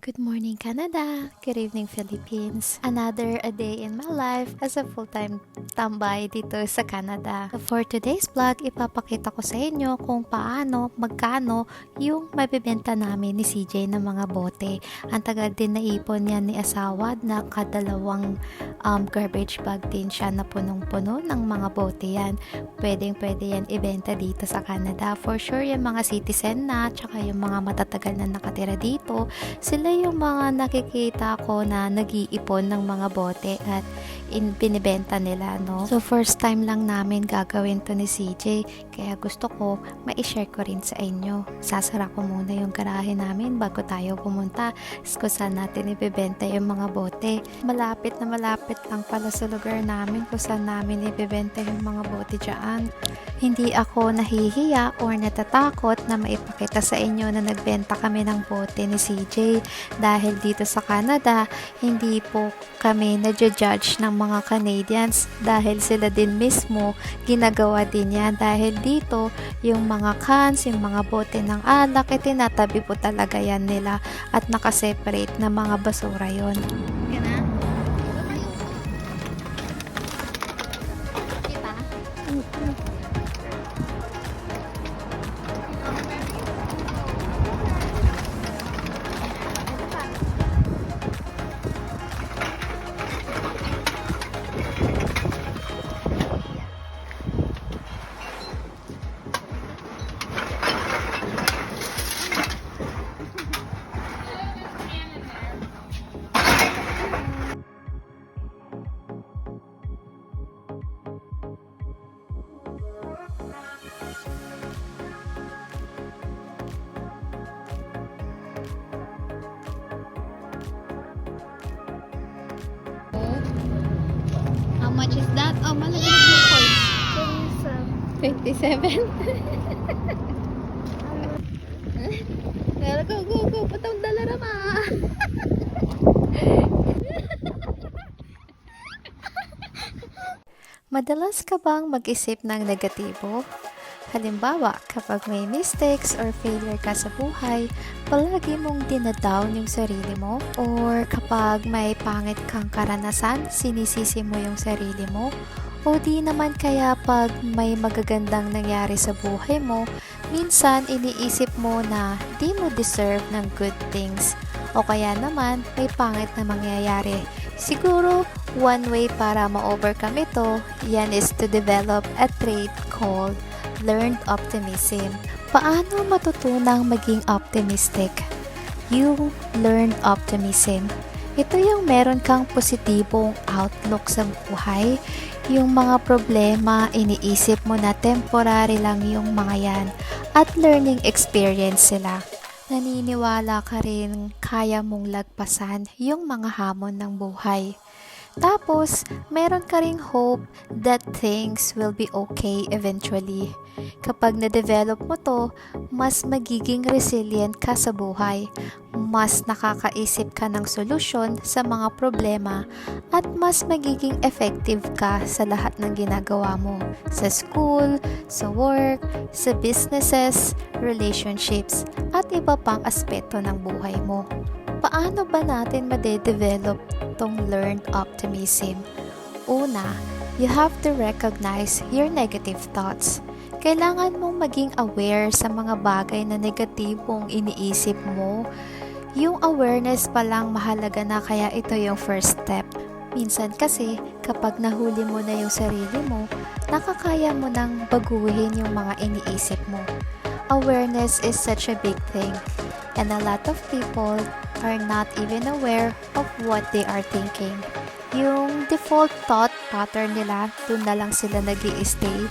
Good morning, Canada. Good evening, Philippines. Another a day in my life as a full-time tambay dito sa Canada. So for today's vlog, ipapakita ko sa inyo kung magkano yung mabibenta namin ni CJ ng mga bote. Ang tagal din naipon niya ni asawa na kadalawang garbage bag din siya na punong-puno ng mga bote yan. Pwedeng-pwede yan ibenta dito sa Canada. For sure, yung mga citizen na, tsaka yung mga matatagal na nakatira dito, sila yung mga nakikita ko na nag-iipon ng mga bote at binibenta nila, no? So, first time lang namin gagawin to ni CJ, kaya gusto ko ma-share ko rin sa inyo. Sasara ko muna yung garahe namin bago tayo pumunta kung saan natin ibibenta yung mga bote. Malapit na malapit lang pala sa lugar namin kung saan namin ibibenta yung mga bote dyan. Hindi ako nahihiya or natatakot na maipakita sa inyo na nagbenta kami ng bote ni CJ dahil dito sa Canada, hindi po kami na-judge ng mga Canadians dahil sila din mismo ginagawa din yan dahil dito yung mga cans, yung mga bote ng alak, tinatabi po talaga yan nila at nakaseparate na mga basura yon. How much is that? Oh, malaki yung coins. 27. Go. Patang dala rama. Madalas ka bang mag-isip ng negatibo? Halimbawa, kapag may mistakes or failure ka sa buhay, palagi mong dinadown yung sarili mo? Or kapag may pangit kang karanasan, sinisisi mo yung sarili mo? O di naman kaya pag may magagandang nangyari sa buhay mo, minsan iniisip mo na di mo deserve ng good things? O kaya naman may pangit na mangyayari? Siguro, one way para ma-overcome ito, yan is to develop a trait called learned optimism. Paano matutunang maging optimistic? Yung learned optimism. Ito yung meron kang positibong outlook sa buhay. Yung mga problema, iniisip mo na temporary lang yung mga yan at learning experience sila. Naniniwala ka rin kaya mong lagpasan yung mga hamon ng buhay. Tapos, meron ka ring hope that things will be okay eventually. Kapag na-develop mo to, mas magiging resilient ka sa buhay. Mas nakakaisip ka ng solusyon sa mga problema at mas magiging effective ka sa lahat ng ginagawa mo. Sa school, sa work, sa businesses, relationships, at iba pang aspeto ng buhay mo. Paano ba natin madedevelop tong learned optimism? Una, you have to recognize your negative thoughts. Kailangan mong maging aware sa mga bagay na negatibong iniisip mo. Yung awareness pa lang mahalaga na, kaya ito yung first step. Minsan kasi, kapag nahuli mo na yung sarili mo, nakakaya mo nang baguhin yung mga iniisip mo. Awareness is such a big thing, and a lot of people are not even aware of what they are thinking. Yung default thought pattern nila, dun na lang sila nag-i-stay.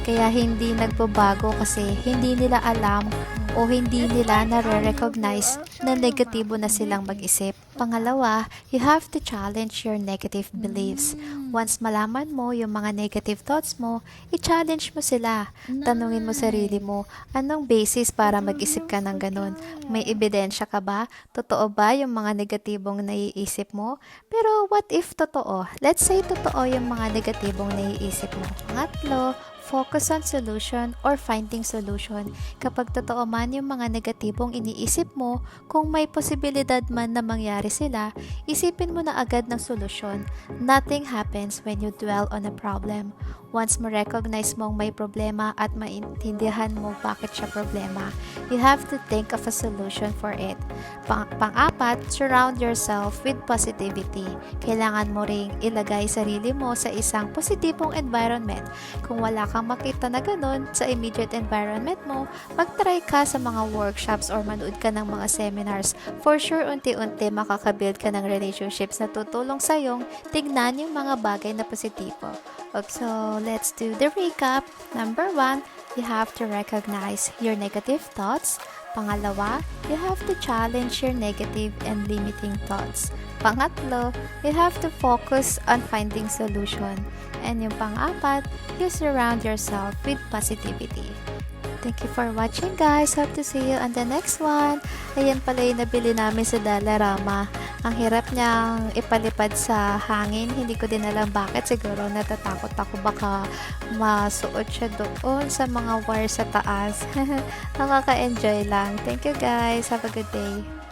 Kaya hindi nagbabago kasi hindi nila alam o hindi nila nare-recognize na negatibo na silang mag-isip. Pangalawa, you have to challenge your negative beliefs. Once malaman mo yung mga negative thoughts mo, i-challenge mo sila. Tanungin mo sarili mo, anong basis para mag-isip ka ng ganun? May ebidensya ka ba? Totoo ba yung mga negatibong naiisip mo? Pero what if totoo? Let's say totoo yung mga negatibong naiisip mo. Pangatlo, focus on solution or finding solution. Kapag totoo man yung mga negatibong iniisip mo, kung may posibilidad man na mangyari sila, isipin mo na agad ng solusyon. Nothing happens when you dwell on a problem. Once mo recognize mong may problema at maintindihan mo bakit siya problema, you have to think of a solution for it. Pang-apat, surround yourself with positivity. Kailangan mo ring ilagay sarili mo sa isang positibong environment. Kung wala kang makita na ganun sa immediate environment mo, mag-try ka sa mga workshops or manood ka ng mga seminars. For sure, unti-unti makakabuild ka ng relationships na tutulong sa'yong tignan yung mga bagay na positibo. Okay, so let's do the recap. Number 1, you have to recognize your negative thoughts. Pangalawa, you have to challenge your negative and limiting thoughts. Pangatlo, you have to focus on finding solution. And yung pang-apat, you surround yourself with positivity. Thank you for watching, guys. Hope to see you on the next one. Ayan pala yung nabili namin sa Dollarama. Ang hirap niyang ipalipad sa hangin. Hindi ko din alam bakit. Siguro natatakot ako baka masuot siya doon sa mga wire sa taas. Nakaka-enjoy lang. Thank you, guys. Have a good day.